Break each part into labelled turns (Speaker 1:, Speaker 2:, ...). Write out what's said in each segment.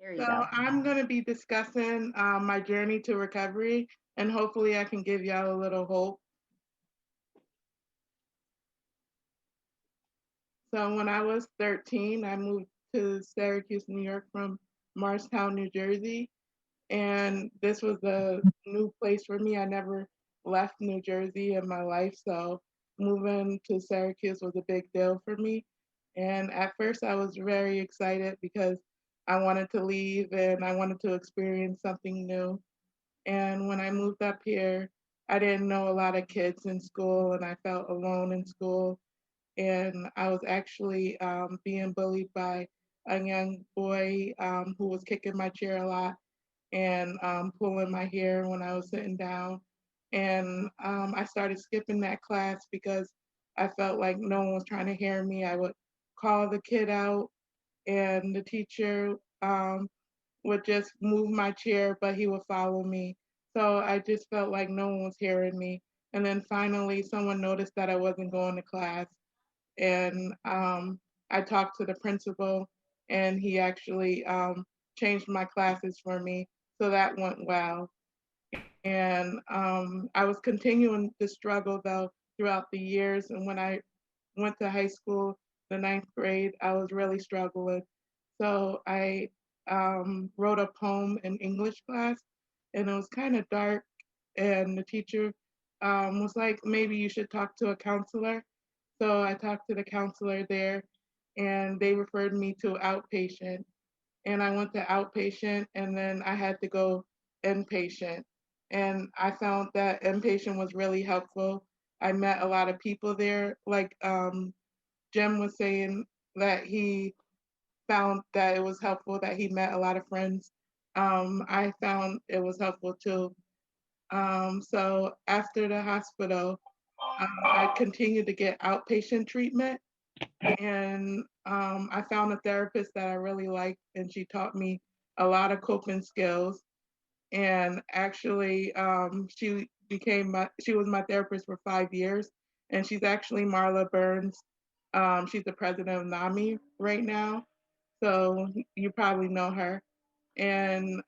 Speaker 1: There you
Speaker 2: So
Speaker 1: go.
Speaker 2: I'm going to be discussing my journey to recovery, and hopefully I can give y'all a little hope. So when I was 13, I moved to Syracuse, New York from Morristown, New Jersey, and this was a new place for me. I never left New Jersey in my life, so moving to Syracuse was a big deal for me. And at first, I was very excited because I wanted to leave and I wanted to experience something new. And when I moved up here, I didn't know a lot of kids in school, and I felt alone in school. And I was actually being bullied by a young boy who was kicking my chair a lot and pulling my hair when I was sitting down. And I started skipping that class because I felt like no one was trying to hear me. I would call the kid out, and the teacher would just move my chair, but he would follow me. So I just felt like no one was hearing me. And then finally, someone noticed that I wasn't going to class, and I talked to the principal, and he actually changed my classes for me. So that went well. And I was continuing to struggle though throughout the years. And when I went to high school, the ninth grade, I was really struggling. So I wrote a poem in English class, and it was kind of dark. And the teacher was like, maybe you should talk to a counselor. So I talked to the counselor there, and they referred me to outpatient. And I went to outpatient, and then I had to go inpatient. And I found that inpatient was really helpful. I met a lot of people there. Like Jim was saying that he found that it was helpful, that he met a lot of friends. I found it was helpful too. So after the hospital, I continued to get outpatient treatment, and I found a therapist that I really liked, and she taught me a lot of coping skills. And actually, she was my therapist for 5 years, and she's actually Marla Burns. She's the president of NAMI right now, so you probably know her. And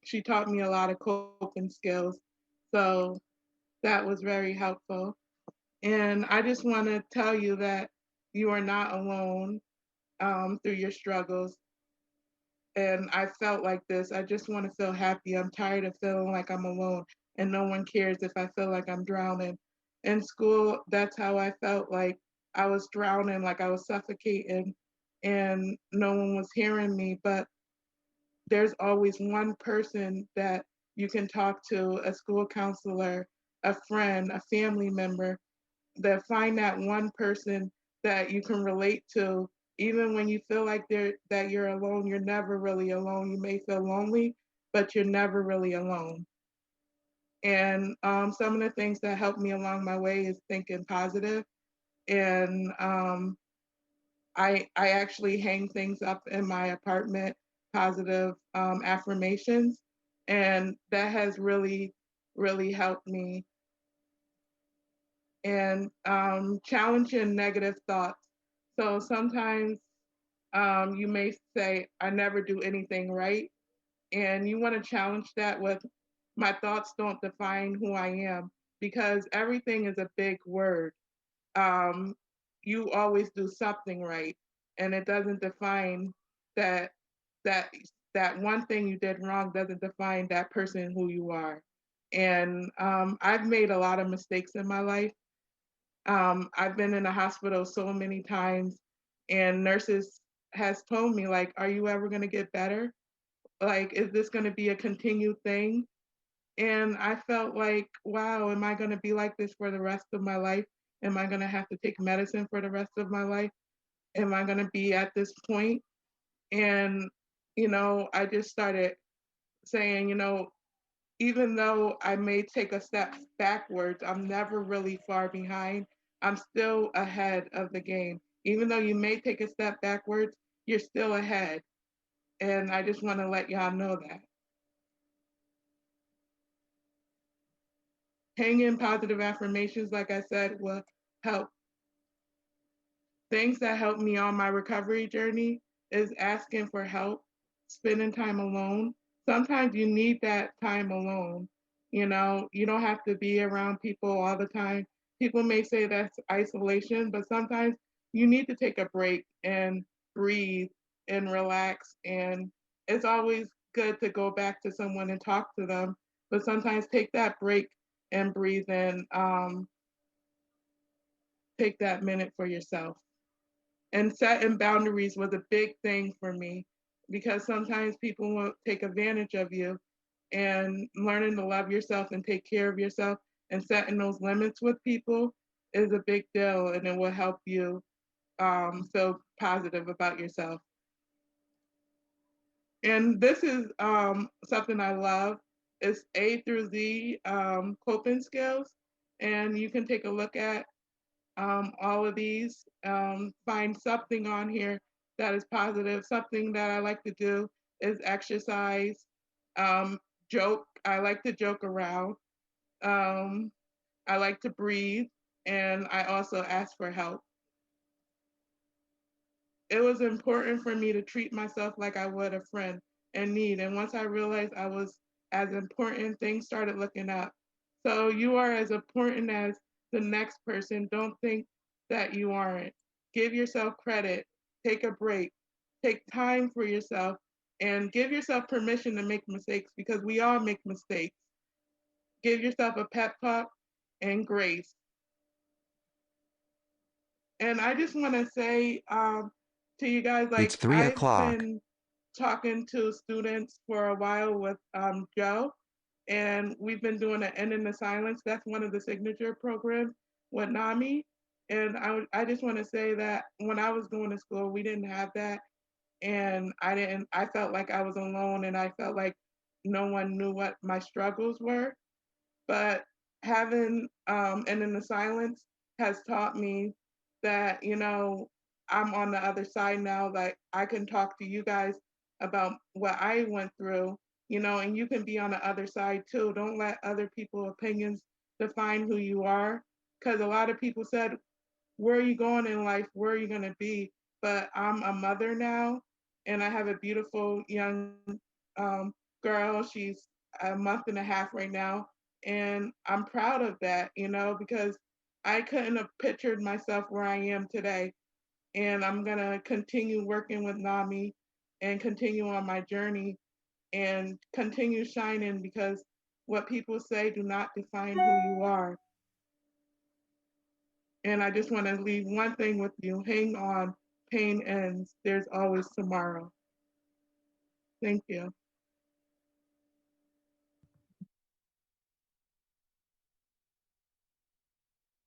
Speaker 2: she taught me a lot of coping skills, so that was very helpful. And I just want to tell you that you are not alone through your struggles. And I felt like this. I just want to feel happy. I'm tired of feeling like I'm alone and no one cares if I feel like I'm drowning. In school, that's how I felt like I was drowning, like I was suffocating, and no one was hearing me. But there's always one person that you can talk to, a school counselor, a friend, a family member, that find that one person that you can relate to. Even when you feel like that you're alone, you're never really alone. You may feel lonely, but you're never really alone. And some of the things that helped me along my way is thinking positive. And I actually hang things up in my apartment, positive affirmations, and that has really helped me. And challenging negative thoughts. So sometimes you may say, I never do anything right. And you want to challenge that with, my thoughts don't define who I am, because everything is a big word. Um, you always do something right, and it doesn't define that that that one thing you did wrong doesn't define that person who you are. And I've made a lot of mistakes in my life. I've been in the hospital so many times, and nurses has told me like, "Are you ever going to get better? Like, is this going to be a continued thing?" And I felt like, wow, am I going to be like this for the rest of my life? Am I going to have to take medicine for the rest of my life? Am I going to be at this point? And I just started saying, even though I may take a step backwards, I'm never really far behind. I'm still ahead of the game. Even though you may take a step backwards, you're still ahead. And I just want to let y'all know that. Hanging positive affirmations, like I said, will help. Things that helped me on my recovery journey is asking for help. spending time alone. Sometimes you need that time alone. You know, you don't have to be around people all the time. People may say that's isolation, but sometimes you need to take a break and breathe and relax. And it's always good to go back to someone and talk to them, but sometimes take that break and breathe and take that minute for yourself. And setting boundaries was a big thing for me because sometimes people will take advantage of you, and learning to love yourself and take care of yourself and setting those limits with people is a big deal, and it will help you feel positive about yourself. And this is something I love. It's A through Z coping skills, and you can take a look at all of these. Find something on here that is positive. Something that I like to do is exercise, um, joke. I like to joke around. Um, I like to breathe, and I also ask for help. It was important for me to treat myself like I would a friend in need. And once I realized I was as important, things started looking up. So you are as important as the next person. Don't think that you aren't. Give yourself credit. Take a break. Take time for yourself and give yourself permission to make mistakes because we all make mistakes. Give yourself a pep talk and grace. And I just want to say to you guys,
Speaker 1: It's
Speaker 2: like,
Speaker 1: three
Speaker 2: I've
Speaker 1: o'clock.
Speaker 2: been talking to students for a while with Joe, and we've been doing an End in the Silence. That's one of the signature programs with NAMI. And I just want to say that when I was going to school, we didn't have that. And I felt like I was alone, and I felt like no one knew what my struggles were. But having and in the silence has taught me that, you know, I'm on the other side now. Like, I can talk to you guys about what I went through, you know, and you can be on the other side too. Don't let other people's opinions define who you are, because a lot of people said, where are you going in life? Where are you going to be? But I'm a mother now, and I have a beautiful young um, girl. She's a month and a half right now, and I'm proud of that, you know, because I couldn't have pictured myself where I am today. And I'm going to continue working with NAMI and continue on my journey and continue shining, because what people say do not define who you are. And I just want to leave one thing with you: hang on, pain ends. There's always tomorrow. Thank you.